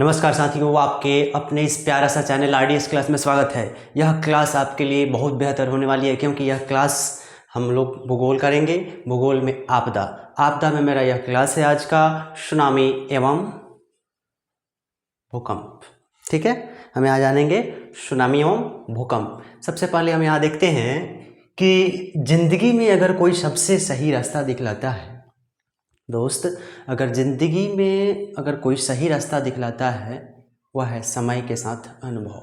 नमस्कार साथियों, आपके अपने इस प्यारा सा चैनल आरडीएस क्लास में स्वागत है। यह क्लास आपके लिए बहुत बेहतर होने वाली है क्योंकि यह क्लास हम लोग भूगोल करेंगे। भूगोल में आपदा आपदा में मेरा यह क्लास है आज का, सुनामी एवं भूकंप। ठीक है, हम यहाँ जानेंगे सुनामी एवं भूकंप। सबसे पहले हम यहाँ देखते हैं कि जिंदगी में अगर कोई सबसे सही रास्ता दिखलाता है दोस्त, अगर जिंदगी में अगर कोई सही रास्ता दिखलाता है वह है समय के साथ अनुभव।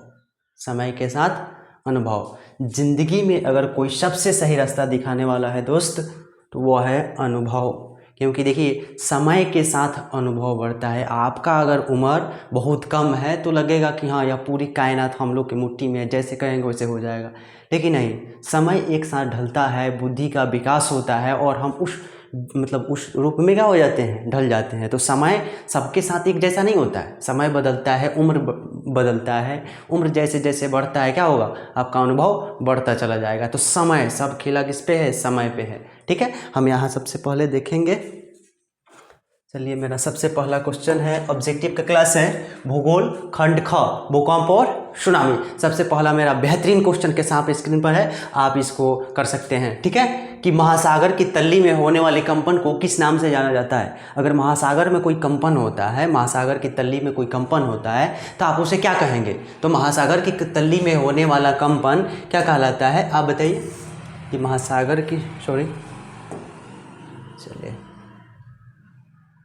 समय के साथ अनुभव। जिंदगी में अगर कोई सबसे सही रास्ता दिखाने वाला है दोस्त तो वह है अनुभव। क्योंकि देखिए, समय के साथ अनुभव बढ़ता है। आपका अगर उम्र बहुत कम है तो लगेगा कि हाँ, यह पूरी कायनात हम लोग की मुट्ठी में है, जैसे कहेंगे वैसे हो जाएगा। लेकिन नहीं, समय एक साथ ढलता है, बुद्धि का विकास होता है और हम उस रूप में क्या हो जाते हैं, ढल जाते हैं। तो समय सबके साथ एक जैसा नहीं होता है, समय बदलता है, उम्र बदलता है। उम्र जैसे जैसे बढ़ता है क्या होगा, आपका अनुभव बढ़ता चला जाएगा। तो समय, सब खेला किस पे है, समय पे है। ठीक है, हम यहाँ सबसे पहले देखेंगे। चलिए, मेरा सबसे पहला क्वेश्चन है, ऑब्जेक्टिव का क्लास है भूगोल खंड ख, भूकंप और सुनामी। सबसे पहला मेरा बेहतरीन क्वेश्चन के साथ स्क्रीन पर है, आप इसको कर सकते हैं। ठीक है, कि महासागर की तल्ली में होने वाले कंपन को किस नाम से जाना जाता है। अगर महासागर में कोई कंपन होता है, महासागर की तल्ली में कोई कंपन होता है तो आप उसे क्या कहेंगे। तो महासागर की तल्ली में होने वाला कंपन क्या कहलाता है, आप बताइए। कि महासागर की चलिए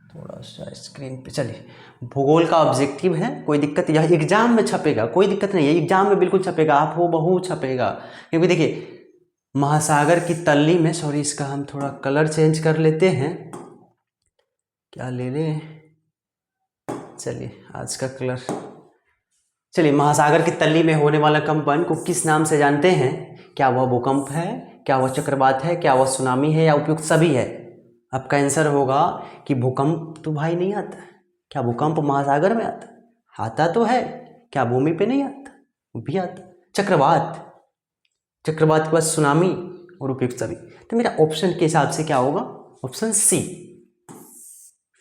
थोड़ा सा स्क्रीन पे, चलिए भूगोल का ऑब्जेक्टिव है, कोई दिक्कत, यह एग्जाम में छपेगा, कोई दिक्कत नहीं है, एग्जाम में बिल्कुल छपेगा, आप हो बहु छपेगा। क्योंकि देखिए, महासागर की तल्ली में, इसका हम थोड़ा कलर चेंज कर लेते हैं, क्या ले लें, चलिए आज का कलर। चलिए, महासागर की तल्ली में होने वाला कंपन को किस नाम से जानते हैं। क्या वह भूकंप है, क्या वह चक्रवात है, क्या वह सुनामी है, या उपयुक्त सभी है। आपका आंसर होगा कि भूकंप तो भाई नहीं आता। क्या भूकंप महासागर में आता तो है, क्या भूमि पे नहीं आता, वो भी आता। चक्रवात के बाद सुनामी और उपयुक्त सभी। तो मेरा ऑप्शन के हिसाब से क्या होगा, ऑप्शन सी,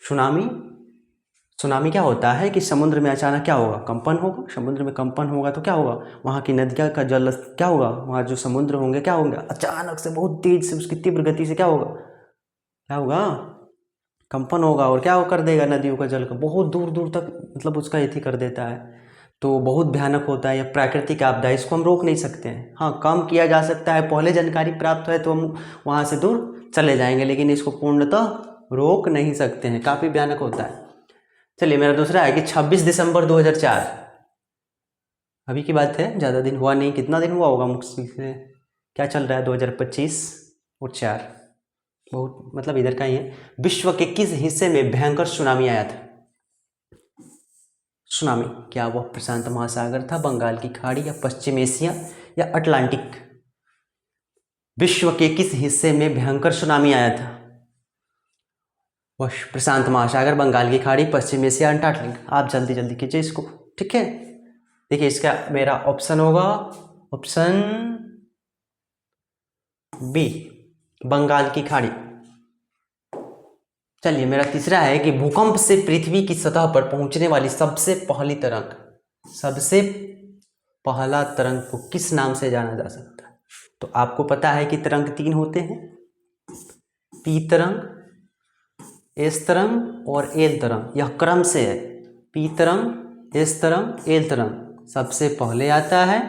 सुनामी क्या होता है कि समुद्र में अचानक क्या होगा, कंपन होगा। समुद्र में कंपन होगा तो क्या होगा, वहाँ की नदियाँ का जल क्या होगा, वहाँ जो समुद्र होंगे क्या होंगे, अचानक से बहुत तेज से उसकी तीव्र गति से क्या होगा, कंपन होगा और क्या कर देगा, नदियों का जल का बहुत दूर दूर तक मतलब उसका यति कर देता है। तो बहुत भयानक होता है। यह प्राकृतिक आपदा है, इसको हम रोक नहीं सकते हैं। हाँ, कम किया जा सकता है, पहले जानकारी प्राप्त है तो हम वहाँ से दूर चले जाएंगे, लेकिन इसको पूर्णतः रोक नहीं सकते हैं, काफ़ी भयानक होता है। चलिए, मेरा दूसरा है कि 26 दिसंबर 2004, अभी की बात है, ज़्यादा दिन हुआ नहीं, कितना दिन हुआ होगा मुश्किल से, क्या चल रहा है 2025 और 4, बहुत मतलब इधर का ही है। विश्व के किस हिस्से में भयंकर सुनामी आया था। सुनामी, क्या वह प्रशांत महासागर था, बंगाल की खाड़ी, या पश्चिम एशिया, या अटलांटिक। विश्व के किस हिस्से में भयंकर सुनामी आया था। वह प्रशांत महासागर, बंगाल की खाड़ी, पश्चिम एशिया, अंटार्कटिक। आप जल्दी जल्दी कीजिए इसको। ठीक है, देखिए इसका मेरा ऑप्शन होगा ऑप्शन बी, बंगाल की खाड़ी। चलिए, मेरा तीसरा है कि भूकंप से पृथ्वी की सतह पर पहुंचने वाली सबसे पहला तरंग को किस नाम से जाना जा सकता है। तो आपको पता है कि तरंग 3 होते हैं, पी तरंग, एस तरंग और एल तरंग। यह क्रम से है, पी तरंग, एस तरंग, एल तरंग सबसे पहले आता है,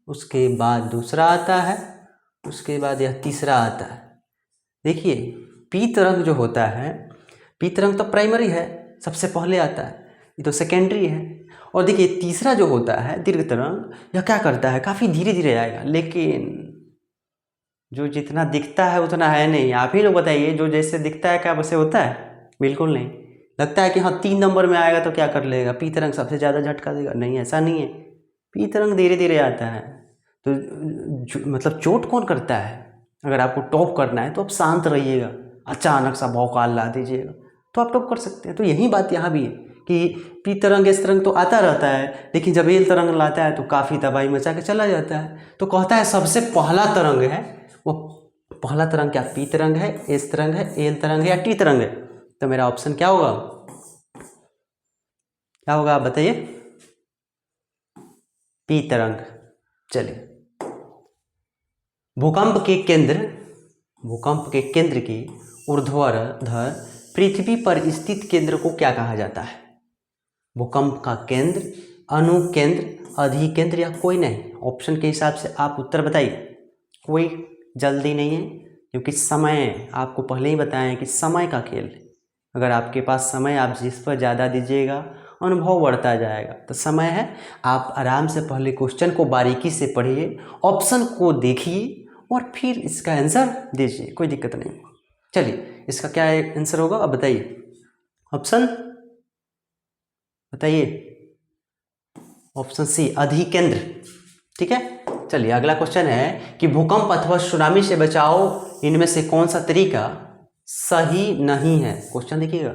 उसके बाद दूसरा आता है, उसके बाद यह तीसरा आता है। देखिए, पी तरंग जो होता है, पी तरंग तो प्राइमरी है, सबसे पहले आता है, ये तो सेकेंडरी है। और देखिए, तीसरा जो होता है दीर्घ तरंग, यह क्या करता है, काफ़ी धीरे धीरे आएगा, लेकिन जो जितना दिखता है उतना है नहीं। आप ही लोग बताइए, जो जैसे दिखता है क्या वैसे होता है, बिल्कुल नहीं। लगता है कि हाँ 3 नंबर में आएगा तो क्या कर लेगा, पी तरंग सबसे ज़्यादा झटका देगा, नहीं, ऐसा नहीं है। पी तरंग धीरे धीरे आता है। तो मतलब चोट कौन करता है। अगर आपको टॉप करना है तो आप शांत रहिएगा, अचानक सा भौकाल ला दीजिएगा तो आप टॉप कर सकते हैं। तो यही बात यहाँ भी है कि पी तरंग, एस तरंग तो आता रहता है, लेकिन जब एल तरंग लाता है तो काफ़ी तबाही मचा के चला जाता है। तो कहता है सबसे पहला तरंग है, वो पहला तरंग क्या पी तरंग है, एस तरंग है, एल तरंग है, या टी तरंग है। तो मेरा ऑप्शन क्या होगा, क्या होगा आप बताइए? पी तरंग। चलिए, भूकंप के केंद्र की ऊर्ध्वाधर पृथ्वी पर स्थित केंद्र को क्या कहा जाता है? भूकंप का केंद्र, अनुकेंद्र, अधिकेंद्र या कोई नहीं? ऑप्शन के हिसाब से आप उत्तर बताइए। कोई जल्दी नहीं है, क्योंकि समय आपको पहले ही बताया है कि समय का खेल है। अगर आपके पास समय आप जिस पर ज़्यादा दीजिएगा अनुभव बढ़ता जाएगा। तो समय है, आप आराम से पहले क्वेश्चन को बारीकी से पढ़िए, ऑप्शन को देखिए और फिर इसका आंसर दीजिए, कोई दिक्कत नहीं। चलिए, इसका क्या आंसर होगा अब बताइए, ऑप्शन बताइए। ऑप्शन सी, अधिकेंद्र। ठीक है, चलिए अगला क्वेश्चन है कि भूकंप अथवा सुनामी से बचाव इनमें से कौन सा तरीका सही नहीं है? क्वेश्चन देखिएगा,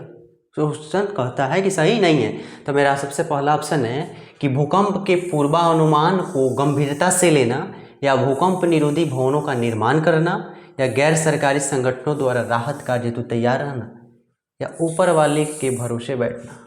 क्वेश्चन कहता है कि सही नहीं है। तो मेरा सबसे पहला ऑप्शन है कि भूकंप के पूर्वानुमान को गंभीरता से लेना, या भूकंप निरोधी भवनों का निर्माण करना, या गैर सरकारी संगठनों द्वारा राहत कार्य हेतु तैयार रहना, या ऊपर वाले के भरोसे बैठना।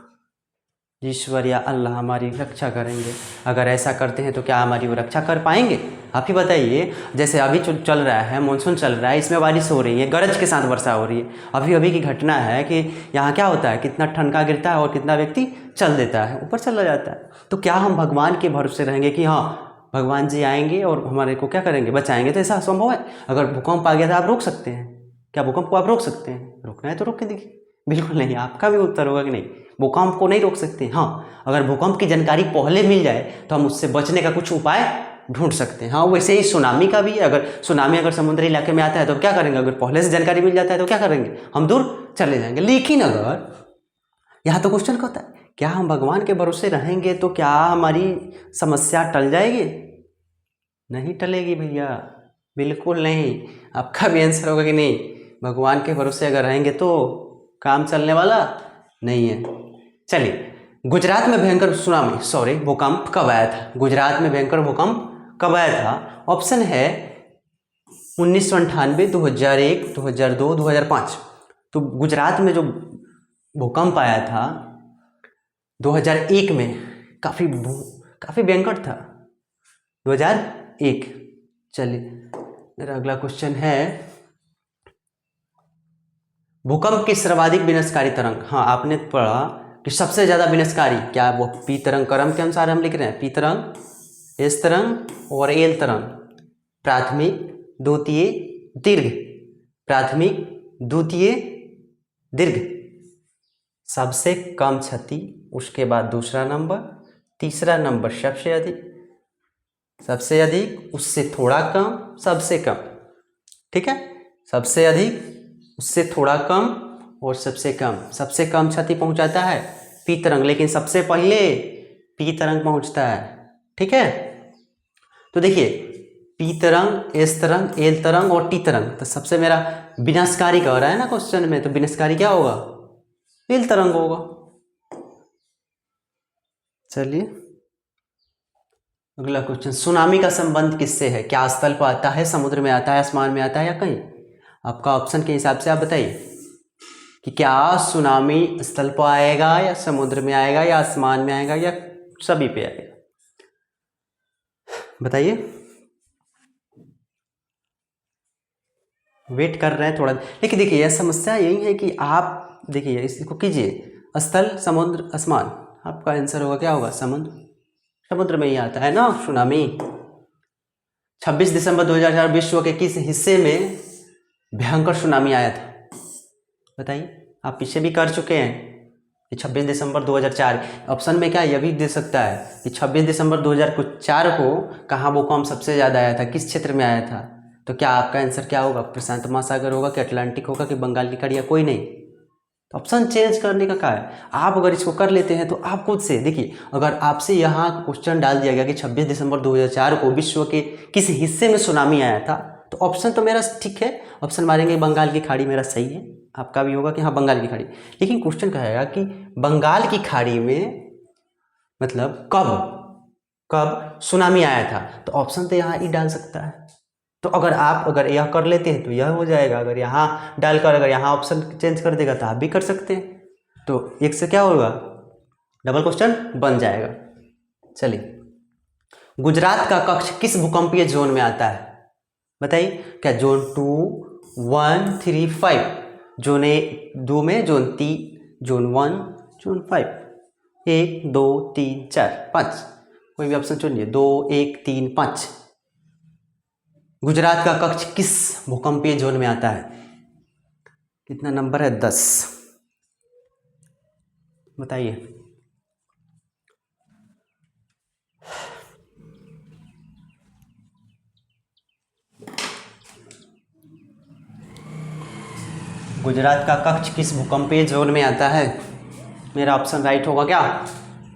ईश्वर या अल्लाह हमारी रक्षा करेंगे। अगर ऐसा करते हैं तो क्या हमारी वो रक्षा कर पाएंगे? आप ही बताइए। जैसे अभी चल रहा है, मानसून चल रहा है, इसमें बारिश हो रही है, गरज के साथ वर्षा हो रही है। अभी अभी की घटना है कि यहाँ क्या होता है, कितना ठनका गिरता है और कितना व्यक्ति चल देता है, ऊपर चला जाता है। तो क्या हम भगवान के भरोसे रहेंगे कि हाँ भगवान जी आएंगे और हमारे को क्या करेंगे, बचाएंगे? तो ऐसा असंभव है। अगर भूकंप आ गया तो आप रोक सकते हैं क्या? भूकंप को आप रोक सकते हैं? रोकना है तो रोक के देखिए। बिल्कुल नहीं। आपका भी उत्तर होगा कि नहीं, भूकंप को नहीं रोक सकते। हाँ, अगर भूकंप की जानकारी पहले मिल जाए तो हम उससे बचने का कुछ उपाय ढूंढ सकते हैं। हाँ, वैसे ही सुनामी का भी है। अगर सुनामी अगर समुद्री इलाके में आता है तो क्या करेंगे? अगर पहले से जानकारी मिल जाता है तो क्या करेंगे? हम दूर चले जाएंगे। लेकिन अगर यहाँ तो क्वेश्चन कहता है क्या हम भगवान के भरोसे रहेंगे तो क्या हमारी समस्या टल जाएगी? नहीं टलेगी भैया, बिल्कुल नहीं। आपका भी आंसर होगा कि नहीं, भगवान के भरोसे अगर रहेंगे तो काम चलने वाला नहीं है। चलिए, गुजरात में भयंकर भूकंप कब आया था? गुजरात में भयंकर भूकंप कब आया था? ऑप्शन है 1998, 2001, 2002, 2005। तो गुजरात में जो भूकंप आया था 2001 में, काफ़ी भयंकर था, 2001। चलिए, मेरा अगला क्वेश्चन है भूकंप की सर्वाधिक विनाशकारी तरंग। हाँ, आपने पढ़ा कि सबसे ज़्यादा विनाशकारी क्या? वो पी तरंग, क्रम के अनुसार हम लिख रहे हैं, पी तरंग, एस तरंग और एल तरंग। प्राथमिक, द्वितीय, दीर्घ। प्राथमिक, द्वितीय, दीर्घ। सबसे कम क्षति, उसके बाद दूसरा नंबर, तीसरा नंबर सबसे अधिक, सबसे अधिक, उससे थोड़ा कम, सबसे कम। ठीक है, सबसे अधिक, उससे थोड़ा कम और सबसे कम। सबसे कम क्षति पहुंचाता है पी तरंग, लेकिन सबसे पहले पी तरंग पहुंचता है। ठीक है, तो देखिए, पी तरंग, एस तरंग, एल तरंग और टी तरंग। तो सबसे मेरा विनाशकारी कह रहा है ना क्वेश्चन में, तो विनाशकारी क्या होगा? एल तरंग होगा। चलिए, अगला क्वेश्चन, सुनामी का संबंध किससे है? क्या स्थल पर आता है, समुद्र में आता है, आसमान में आता है या कहीं? आपका ऑप्शन के हिसाब से आप बताइए कि क्या सुनामी स्थल पर आएगा या समुद्र में आएगा या आसमान में आएगा या सभी पे आएगा? बताइए, वेट कर रहे हैं थोड़ा। लेकिन देखिए, यह समस्या यही है कि आप देखिए, इसको कीजिए, स्थल, समुद्र, आसमान। आपका आंसर होगा क्या होगा? समुद्र में ही आता है ना सुनामी। 26 दिसंबर 2004 विश्व के किस हिस्से में भयंकर सुनामी आया था? बताइए, आप पीछे भी कर चुके हैं कि 26 दिसंबर 2004। ऑप्शन में क्या यह भी दे सकता है कि 26 दिसंबर 2004 को कहाँ भूकंप सबसे ज़्यादा आया था, किस क्षेत्र में आया था? तो क्या आपका आंसर क्या होगा? प्रशांत महासागर होगा कि अटलांटिक होगा कि बंगाल की खाड़ी या कोई नहीं? तो ऑप्शन चेंज करने का क्या है? आप अगर इसको कर लेते हैं तो आप खुद से देखिए, अगर आपसे यहाँ क्वेश्चन डाल दिया गया कि 26 दिसंबर 2004 को विश्व के किस हिस्से में सुनामी आया था, तो ऑप्शन तो मेरा ठीक है, ऑप्शन मारेंगे बंगाल की खाड़ी, मेरा सही है। आपका भी होगा कि हाँ बंगाल की खाड़ी। लेकिन क्वेश्चन कहेगा कि बंगाल की खाड़ी में मतलब कब सुनामी आया था, तो ऑप्शन तो यहाँ ही डाल सकता है। तो अगर यह कर लेते हैं तो यह हो जाएगा, अगर यहाँ डालकर अगर यहाँ ऑप्शन चेंज कर देगा तो आप भी कर सकते हैं। तो एक से क्या होगा? डबल क्वेश्चन बन जाएगा। चलिए, गुजरात का कक्ष किस भूकंपीय जोन में आता है? बताइए, क्या जोन 2, 1, 3, 5, जोन 2 में, जोन 3, जोन 1, जोन 5, 1, 2, 3, 4, 5, कोई भी ऑप्शन चुनिए। 2, 1, 3, 5। गुजरात का कक्ष किस भूकंपीय जोन में आता है? कितना नंबर है? 10। बताइए। गुजरात का कक्ष किस भूकंपीय जोन में आता है? मेरा ऑप्शन राइट होगा क्या?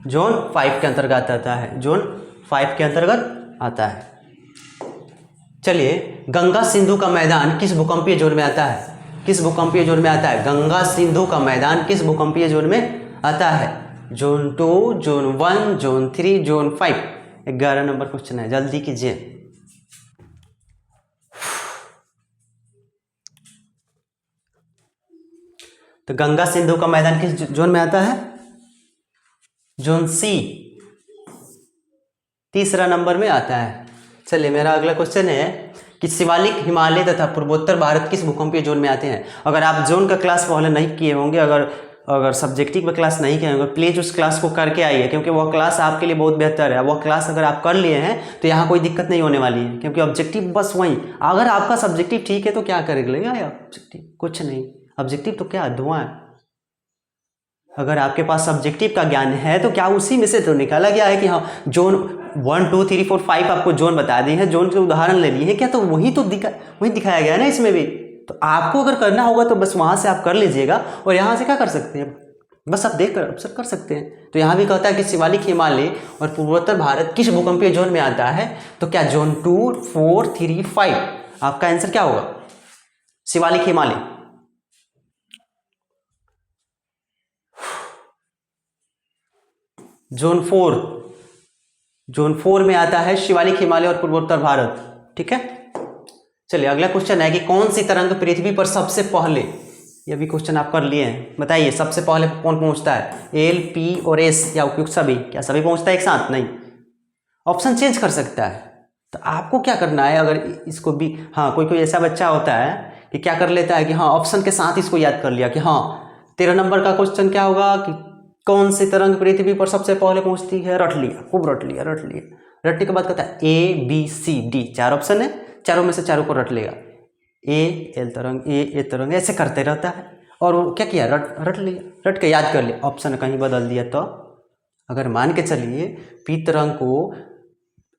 जोन 5 के अंतर्गत आता है। जोन 5 के अंतर्गत आता है। चलिए, गंगा सिंधु का मैदान किस भूकंपीय जोन में आता है? किस भूकंपीय जोन में आता है? गंगा सिंधु का मैदान किस भूकंपीय जोन में आता है? Zone 2, zone 1, zone 3, zone 5। 11 number question है, जल्दी कीजिए। तो गंगा सिंधु का मैदान किस जोन में आता है? जोन सी, तीसरा नंबर में आता है। चलिए, मेरा अगला क्वेश्चन है कि शिवालिक, हिमालय तथा पूर्वोत्तर भारत किस भूकंपीय जोन में आते हैं? अगर आप जोन का क्लास पहले नहीं किए होंगे, अगर सब्जेक्टिव में क्लास नहीं किए होंगे, प्लीज़ उस क्लास को करके आइए, क्योंकि वह क्लास आपके लिए बहुत बेहतर है। वह क्लास अगर आप कर लिए हैं तो यहाँ कोई दिक्कत नहीं होने वाली है, क्योंकि ऑब्जेक्टिव बस वही। अगर आपका सब्जेक्टिव ठीक है तो क्या करेगा ऑब्जेक्टिव? कुछ नहीं। ऑब्जेक्टिव तो क्या, धुआं है। अगर आपके पास सब्जेक्टिव का ज्ञान है तो क्या उसी में से तो निकाला गया है कि हाँ जोन 1, 2, 3, 4, 5 आपको जोन बता दी है, जोन के उदाहरण ले लिए हैं क्या? तो वही दिखाया गया है ना इसमें भी। तो आपको अगर करना होगा तो बस वहाँ से आप कर लीजिएगा, और यहाँ से क्या कर सकते हैं, बस आप देख कर ऑब्जर्व कर सकते हैं। तो यहाँ भी कहता है कि शिवालिक, हिमालय और पूर्वोत्तर भारत किस भूकंपीय जोन में आता है? तो क्या जोन 2, 4, 3, 5? आपका आंसर क्या होगा? शिवालिक, हिमालय। जोन 4 में आता है शिवालिक, हिमालय और पूर्वोत्तर भारत। ठीक है। चलिए, अगला क्वेश्चन है कि कौन सी तरंग पृथ्वी पर सबसे पहले, ये भी क्वेश्चन आप कर लिए हैं, बताइए सबसे पहले कौन पहुंचता है? एल, पी और एस या उपयुक्त सभी? क्या सभी पहुंचता है एक साथ? नहीं, ऑप्शन चेंज कर सकता है। तो आपको क्या करना है, अगर इसको भी, हाँ कोई ऐसा बच्चा होता है कि क्या कर लेता है कि हाँ ऑप्शन के साथ इसको याद कर लिया कि हाँ 13 नंबर का क्वेश्चन क्या होगा कि कौन सी तरंग पृथ्वी पर सबसे पहले पहुंचती है? रट लिया, खूब रट लिया। रटने के बाद कहता है A, B, C, D, 4 option है, चारों में से चारों को रट लेगा। एल तरंग, ए तरंग, ऐसे करते रहता है। और वो क्या किया, रट लिया, रट के याद कर लिया, ऑप्शन कहीं बदल दिया। तो अगर मान के चलिए पी तरंग को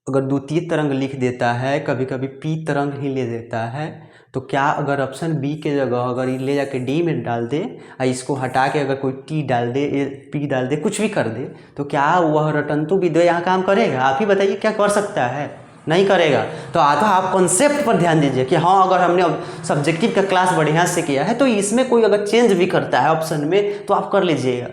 अगर द्वितीय तरंग लिख देता है, कभी कभी पी तरंग ही ले देता है, तो क्या अगर ऑप्शन बी के जगह अगर ले जाके डी में डाल दे और इसको हटा के अगर कोई टी डाल दे, पी डाल दे, कुछ भी कर दे, तो क्या वह रटंतु विद्या यहाँ काम करेगा? आप ही बताइए, क्या कर सकता है? नहीं करेगा। तो आप कॉन्सेप्ट पर ध्यान दीजिए कि हाँ अगर हमने सब्जेक्टिव का क्लास बढ़िया से किया है तो इसमें कोई अगर चेंज भी करता है ऑप्शन में तो आप कर लीजिएगा,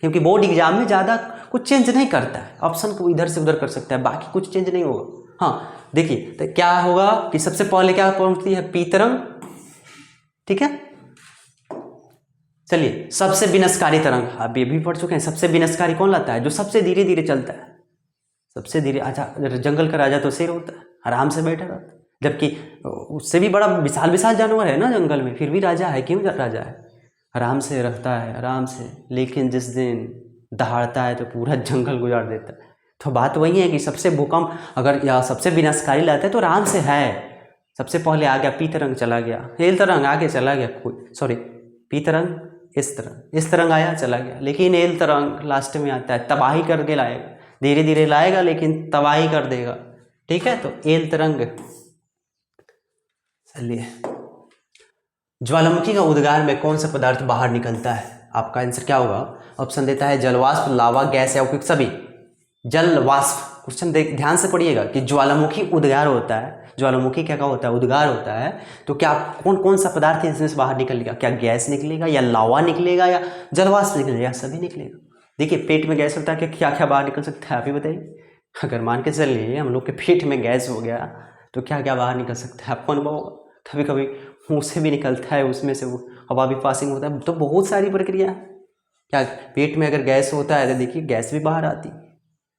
क्योंकि बोर्ड एग्जाम में ज़्यादा कुछ चेंज नहीं करता है, ऑप्शन को इधर से उधर कर सकता है, बाकी कुछ चेंज नहीं होगा। हाँ देखिए, तो क्या होगा कि सबसे पहले क्या पहुंचती है? पी तरंग। ठीक है। चलिए, सबसे विनाशकारी तरंग, आप ये भी पढ़ चुके हैं। सबसे विनाशकारी कौन लाता है? जो सबसे धीरे धीरे चलता है, सबसे धीरे। अच्छा, जंगल का राजा तो शेर होता है, आराम से बैठा रहता है, जबकि उससे भी बड़ा विशाल विशाल जानवर है ना जंगल में, फिर भी राजा है। क्यों राजा है? आराम से रहता है, आराम से। लेकिन जिस दिन दहाड़ता है तो पूरा जंगल गुजार देता है। तो बात वही है कि सबसे भूकंप अगर या सबसे विनाशकारी लाता है तो आराम से है। सबसे पहले आ गया पी तरंग, चला गया। एल तरंग आगे चला गया, कोई पी तरंग, इस तरंग आया, चला गया। लेकिन एल तरंग लास्ट में आता है, तबाही करके लाएगा, धीरे धीरे लाएगा लेकिन तबाही कर देगा। ठीक है, तो एल तरंग। चलिए, ज्वालामुखी का उद्गार में कौन सा पदार्थ बाहर निकलता है? आपका आंसर क्या होगा? ऑप्शन देता है जलवाष्प, लावा, गैस या उपयुक्त सभी। जलवाष्प। क्वेश्चन ध्यान से पढ़िएगा कि ज्वालामुखी उद्गार होता है, ज्वालामुखी क्या होता है? उद्गार होता है। तो क्या कौन सा पदार्थ इसमें से बाहर निकलेगा? क्या गैस निकलेगा या लावा निकलेगा या जलवाष्प निकलेगा? सभी निकलेगा। देखिए, पेट में गैस होता है, क्या क्या बाहर निकल सकता है आप ही बताइए। अगर मान के चलिए हम लोग के पेट में गैस हो गया तो क्या क्या बाहर निकल सकता है? आपको अनुभव होगा, कभी कभी मुँह से भी निकलता है, उसमें से वो हवा भी पासिंग होता है। तो बहुत सारी प्रक्रिया है। क्या पेट में अगर गैस होता है तो देखिए गैस भी बाहर आती,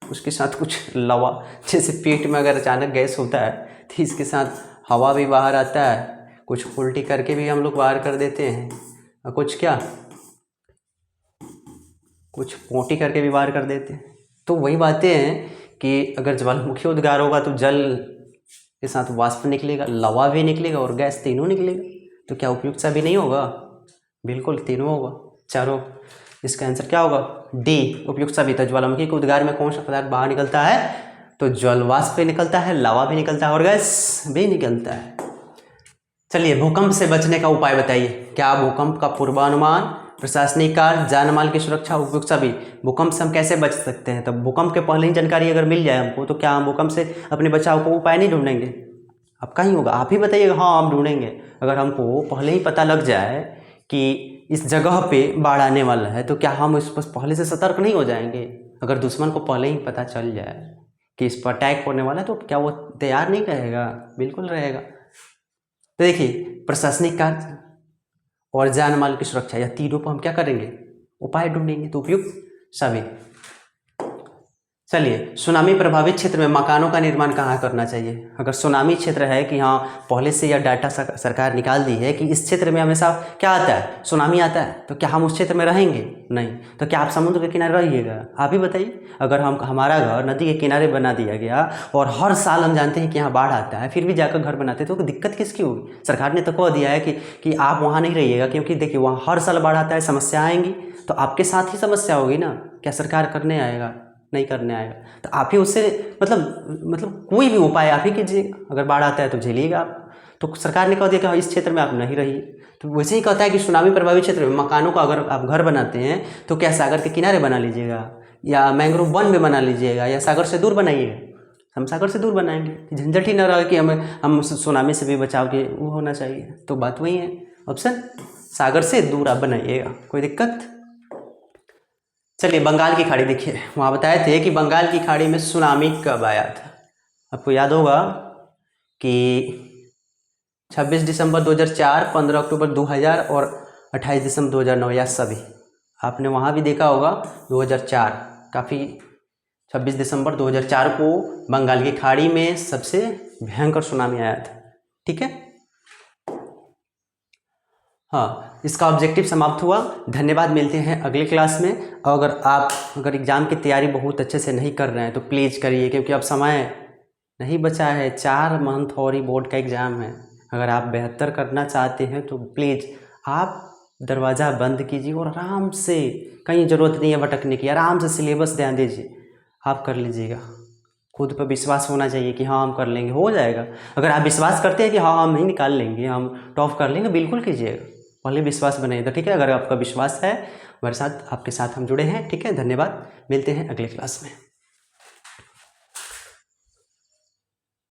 उसके साथ कुछ लवा, जैसे पेट में अगर अचानक गैस होता है तो इसके साथ हवा भी बाहर आता है, कुछ उल्टी करके भी हम लोग बाहर कर देते हैं, और कुछ पोटी करके भी बाहर कर देते हैं। तो वही बातें हैं कि अगर ज्वालामुखी उद्गार होगा तो जल के साथ वाष्प निकलेगा, लवा भी निकलेगा और गैस, तीनों निकलेगा। तो क्या उपयुक्त सा भी नहीं होगा? बिल्कुल तीनों होगा, चारों। इसका आंसर क्या होगा? डी, उपयुक्त सा भी। तो ज्वालामुखी के उद्गार में कौन सा पदार्थ बाहर निकलता है? तो जल वाष्प भी निकलता है, लावा भी निकलता है और गैस भी निकलता है। चलिए, भूकंप से बचने का उपाय बताइए। क्या भूकंप का पूर्वानुमान, प्रशासनिक कार्य, जान माल की सुरक्षा, उपयुक्त सभी। भूकंप से हम कैसे बच सकते हैं? तब भूकंप के पहले ही जानकारी अगर मिल जाए हमको तो क्या हम भूकंप से अपने बचाव को उपाय नहीं ढूंढेंगे? अब कहीं होगा, आप ही बताइएगा। हाँ, हम ढूंढेंगे। अगर हमको पहले ही पता लग जाए कि इस जगह पे बाढ़ आने वाला है तो क्या हम इस पर पहले से सतर्क नहीं हो जाएंगे? अगर दुश्मन को पहले ही पता चल जाए कि इस पर अटैक होने वाला है तो क्या वो तैयार नहीं रहेगा? बिल्कुल रहेगा। तो देखिए, प्रशासनिक कार्य और जान माल की सुरक्षा, या तीनों पर हम क्या करेंगे? उपाय ढूंढेंगे। तो उपयुक्त सभी। चलिए, सुनामी प्रभावित क्षेत्र में मकानों का निर्माण कहाँ करना चाहिए? अगर सुनामी क्षेत्र है कि हाँ पहले से यह डाटा सरकार निकाल दी है कि इस क्षेत्र में हमेशा क्या आता है? सुनामी आता है, तो क्या हम उस क्षेत्र में रहेंगे? नहीं। तो क्या आप समुद्र के किनारे रहिएगा? आप ही बताइए। अगर हमारा घर नदी के किनारे बना दिया गया और हर साल हम जानते हैं कि यहाँ बाढ़ आता है, फिर भी जाकर घर बनाते तो दिक्कत किसकी होगी? सरकार ने तो कह दिया है कि आप वहाँ नहीं रहिएगा, क्योंकि देखिए वहाँ हर साल बाढ़ आता है, समस्या आएंगी, तो आपके साथ ही समस्या होगी ना। क्या सरकार करने आएगा? नहीं करने आएगा। तो आप ही उससे मतलब कोई भी उपाय आप ही कीजिए। अगर बाढ़ आता है तो झेलिएगा आप। तो सरकार ने कह दिया कि हाँ इस क्षेत्र में आप नहीं रहिए। तो वैसे ही कहता है कि सुनामी प्रभावित क्षेत्र में मकानों का अगर आप घर बनाते हैं तो क्या सागर के किनारे बना लीजिएगा, या मैंग्रोव वन में बना लीजिएगा, या सागर से दूर बनाइएगा। हम सागर से दूर बनाएंगे, झंझट ही न रहे कि हम सुनामी से भी बचाव के वो होना चाहिए। तो बात वही है, ऑप्शन सागर से दूर आप बनाइएगा, कोई दिक्कत। चलिए, बंगाल की खाड़ी देखिए, वहाँ बताए थे कि बंगाल की खाड़ी में सुनामी कब आया था। आपको याद होगा कि 26 दिसंबर 2004, 15 अक्टूबर 2000 और 28 दिसंबर 2009, या सभी। आपने वहाँ भी देखा होगा 2004, काफ़ी 26 दिसंबर 2004 को बंगाल की खाड़ी में सबसे भयंकर सुनामी आया था। ठीक है, हाँ, इसका ऑब्जेक्टिव समाप्त हुआ। धन्यवाद, मिलते हैं अगले क्लास में। और अगर एग्ज़ाम की तैयारी बहुत अच्छे से नहीं कर रहे हैं तो प्लीज़ करिए, क्योंकि अब समय नहीं बचा है। 4 मंथ और ही बोर्ड का एग्ज़ाम है। अगर आप बेहतर करना चाहते हैं तो प्लीज़ आप दरवाज़ा बंद कीजिए और आराम से, कहीं ज़रूरत नहीं है भटकने की, आराम से सिलेबस ध्यान दीजिए, आप कर लीजिएगा। खुद पर विश्वास होना चाहिए कि हाँ हम कर लेंगे, हो जाएगा। अगर आप विश्वास करते हैं कि हाँ हम ही निकाल लेंगे, हम टॉप कर लेंगे, बिल्कुल कीजिएगा, पहले विश्वास बनाइएगा। ठीक है, अगर आपका विश्वास है, हमारे साथ, आपके साथ हम जुड़े हैं। ठीक है, धन्यवाद, मिलते हैं अगले क्लास में।